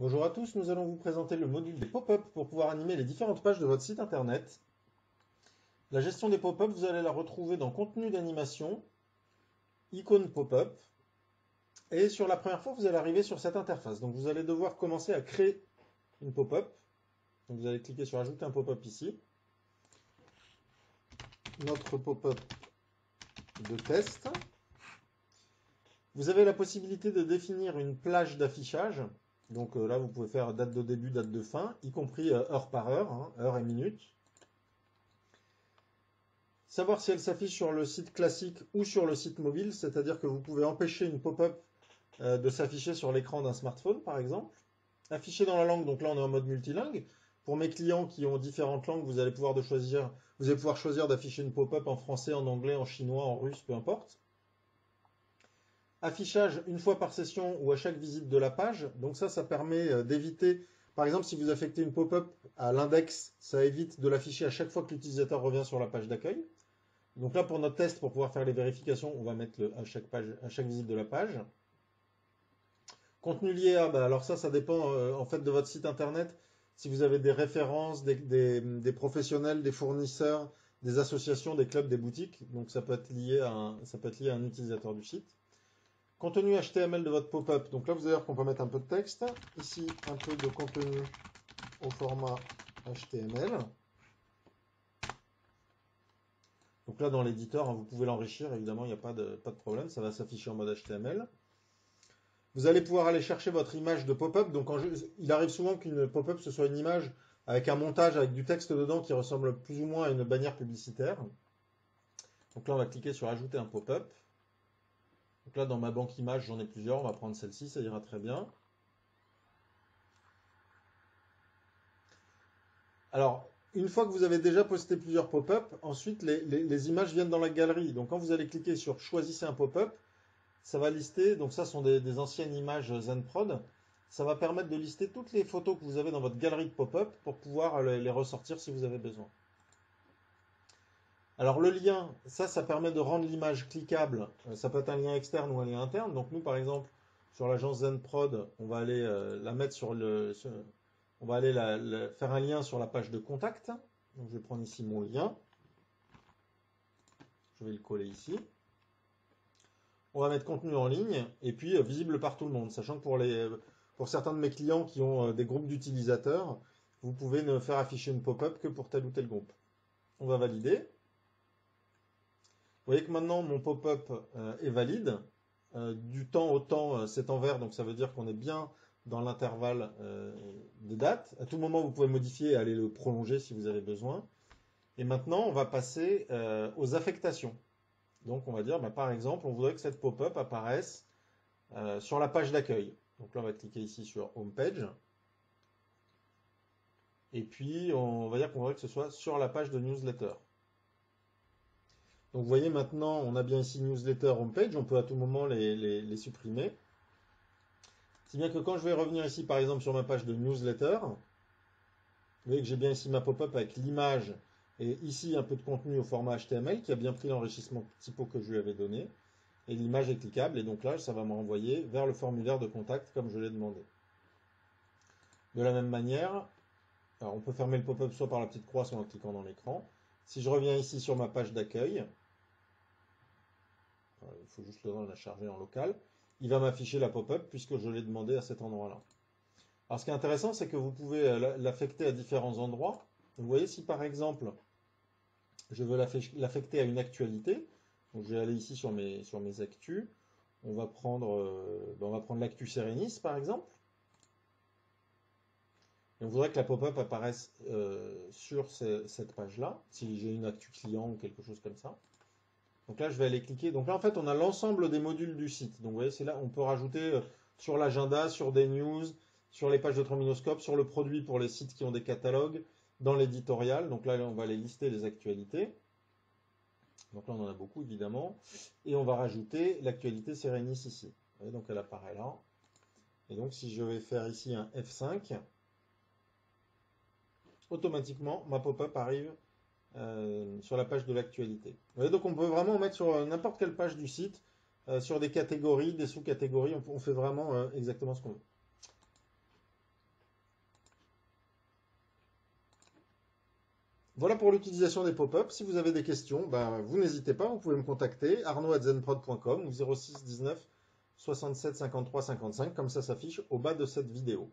Bonjour à tous, nous allons vous présenter le module des pop-up pour pouvoir animer les différentes pages de votre site internet. La gestion des pop-up, vous allez la retrouver dans Contenu d'animation, Icône pop-up. Et sur la première fois, vous allez arriver sur cette interface. Donc vous allez devoir commencer à créer une pop-up. Donc vous allez cliquer sur Ajouter un pop-up ici. Notre pop-up de test. Vous avez la possibilité de définir une plage d'affichage. Donc là, vous pouvez faire date de début, date de fin, y compris heure par heure, heure et minute. Savoir si elle s'affiche sur le site classique ou sur le site mobile, c'est-à-dire que vous pouvez empêcher une pop-up de s'afficher sur l'écran d'un smartphone, par exemple. Afficher dans la langue, donc là on est en mode multilingue. Pour mes clients qui ont différentes langues, vous allez pouvoir choisir d'afficher une pop-up en français, en anglais, en chinois, en russe, peu importe. Affichage une fois par session ou à chaque visite de la page. Donc ça permet d'éviter, par exemple, si vous affectez une pop-up à l'index, ça évite de l'afficher à chaque fois que l'utilisateur revient sur la page d'accueil. Donc là, pour notre test, pour pouvoir faire les vérifications, on va mettre à chaque visite de la page. Contenu lié à, alors ça dépend en fait de votre site internet. Si vous avez des références, des professionnels, des fournisseurs, des associations, des clubs, des boutiques, donc ça peut être lié à un utilisateur du site. Contenu HTML de votre pop-up. Donc là, vous allez voir qu'on peut mettre un peu de texte. Ici, un peu de contenu au format HTML. Donc là, dans l'éditeur, vous pouvez l'enrichir. Évidemment, il n'y a pas de problème. Ça va s'afficher en mode HTML. Vous allez pouvoir aller chercher votre image de pop-up. Donc, il arrive souvent qu'une pop-up, ce soit une image avec un montage, avec du texte dedans qui ressemble plus ou moins à une bannière publicitaire. Donc là, on va cliquer sur Ajouter un pop-up. Donc là, dans ma banque images, j'en ai plusieurs. On va prendre celle-ci, ça ira très bien. Alors, une fois que vous avez déjà posté plusieurs pop-up, ensuite, les images viennent dans la galerie. Donc, quand vous allez cliquer sur Choisissez un pop-up, ça va lister, donc ça sont des anciennes images ZenProd, ça va permettre de lister toutes les photos que vous avez dans votre galerie de pop-up pour pouvoir les ressortir si vous avez besoin. Alors le lien, ça permet de rendre l'image cliquable. Ça peut être un lien externe ou un lien interne. Donc nous, par exemple, sur l'agence ZenProd, on va aller la mettre on va aller faire un lien sur la page de contact. Donc je vais prendre ici mon lien. Je vais le coller ici. On va mettre contenu en ligne et puis visible par tout le monde. Sachant que pour certains de mes clients qui ont des groupes d'utilisateurs, vous pouvez ne faire afficher une pop-up que pour tel ou tel groupe. On va valider. Vous voyez que maintenant mon pop-up est valide. Du temps au temps, c'est en vert, donc ça veut dire qu'on est bien dans l'intervalle de date. À tout moment, vous pouvez modifier et aller le prolonger si vous avez besoin. Et maintenant, on va passer aux affectations. Donc on va dire, par exemple, on voudrait que cette pop-up apparaisse sur la page d'accueil. Donc là, on va cliquer ici sur Home Page. Et puis, on va dire qu'on voudrait que ce soit sur la page de newsletter. Donc vous voyez maintenant, on a bien ici newsletter, homepage, on peut à tout moment les supprimer. Si bien que quand je vais revenir ici par exemple sur ma page de newsletter, vous voyez que j'ai bien ici ma pop-up avec l'image et ici un peu de contenu au format HTML qui a bien pris l'enrichissement typo que je lui avais donné. Et l'image est cliquable et donc là ça va me renvoyer vers le formulaire de contact comme je l'ai demandé. De la même manière, alors on peut fermer le pop-up soit par la petite croix soit en cliquant dans l'écran. Si je reviens ici sur ma page d'accueil, il faut juste la charger en local, il va m'afficher la pop-up puisque je l'ai demandé à cet endroit-là. Alors ce qui est intéressant, c'est que vous pouvez l'affecter à différents endroits. Vous voyez, si par exemple, je veux l'affecter à une actualité, donc je vais aller ici sur mes actus, on va prendre l'actu Serenis par exemple, et on voudrait que la pop-up apparaisse sur cette page-là, si j'ai une actu client ou quelque chose comme ça. Donc là, je vais aller cliquer. Donc là, en fait, on a l'ensemble des modules du site. Donc vous voyez, c'est là, on peut rajouter sur l'agenda, sur des news, sur les pages de Trombinoscope, sur le produit pour les sites qui ont des catalogues, dans l'éditorial. Donc là, on va aller lister les actualités. Donc là, on en a beaucoup, évidemment. Et on va rajouter l'actualité Serenis ici. Vous voyez, donc elle apparaît là. Et donc, si je vais faire ici un F5, automatiquement, ma pop-up arrive sur la page de l'actualité. Donc on peut vraiment mettre sur n'importe quelle page du site, sur des catégories, des sous-catégories, on fait vraiment exactement ce qu'on veut. Voilà pour l'utilisation des pop-up. Si vous avez des questions, vous n'hésitez pas, vous pouvez me contacter, arnaud@zenprod.com ou 06 19 67 53 55, comme ça s'affiche au bas de cette vidéo.